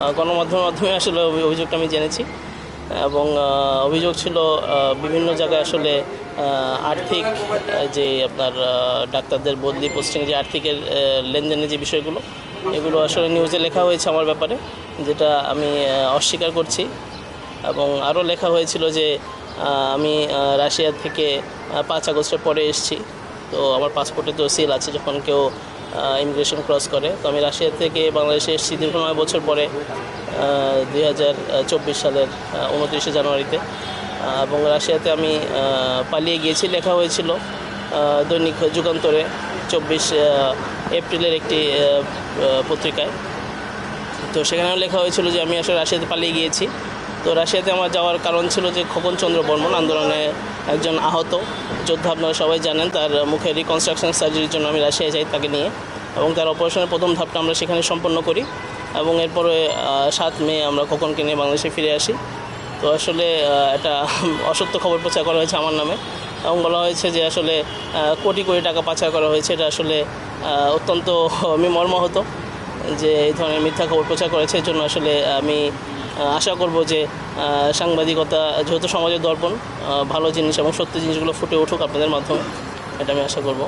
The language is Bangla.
গণমাধ্যমের মাধ্যমে আসলে অভিযোগটা আমি জেনেছি এবং অভিযোগ ছিল বিভিন্ন জায়গায় আসলে আর্থিক যে আপনার ডাক্তারদের বদলি পোস্টিং যে আর্থিকের লেনদেনের যে বিষয়গুলো এগুলো আসলে নিউজে লেখা হয়েছে আমার ব্যাপারে, যেটা আমি অস্বীকার করছি। এবং আরও লেখা হয়েছিল যে আমি রাশিয়া থেকে 5 আগস্টের পরে এসেছি, তো আমার পাসপোর্টে তো সিল আছে যখন কেউ ইমিগ্রেশন ক্রস করে। তো আমি রাশিয়া থেকে বাংলাদেশে এসেছি দীর্ঘ 9 বছর পরে 2024 সালের 29শে জানুয়ারিতে। এবং রাশিয়াতে আমি পালিয়ে গিয়েছি লেখা হয়েছিল দৈনিক যুগান্তরে 24 এপ্রিলের একটি পত্রিকায়। তো সেখানেও লেখা হয়েছিল যে আমি আসলে রাশিয়াতে পালিয়ে গিয়েছি। তো রাশিয়াতে আমার যাওয়ার কারণ ছিল যে খোকন চন্দ্র বর্মন আন্দোলনে একজন আহত যোদ্ধা, আপনারা সবাই জানেন, তার মুখে রিকনস্ট্রাকশন সার্জারির জন্য আমি রাশিয়ায় যাই তাকে নিয়ে, এবং তার অপারেশনের প্রথম ধাপটা আমরা সেখানে সম্পন্ন করি এবং এরপরে 7 মে আমরা খোকনকে নিয়ে বাংলাদেশে ফিরে আসি। তো আসলে একটা অসত্য খবর প্রচার করা হয়েছে আমার নামে এবং বলা হয়েছে যে আসলে কোটি কোটি টাকা পাচার করা হয়েছে। এটা আসলে অত্যন্ত আমি মর্মাহত যে এই ধরনের মিথ্যা খবর প্রচার করেছে। এর জন্য আসলে আমি আশা করব যে সাংবাদিকতা যেহেতু সমাজের দর্পণ, ভালো জিনিস এবং সত্যি জিনিসগুলো ফুটে উঠুক আপনাদের মাধ্যমে, এটা আমি আশা করব।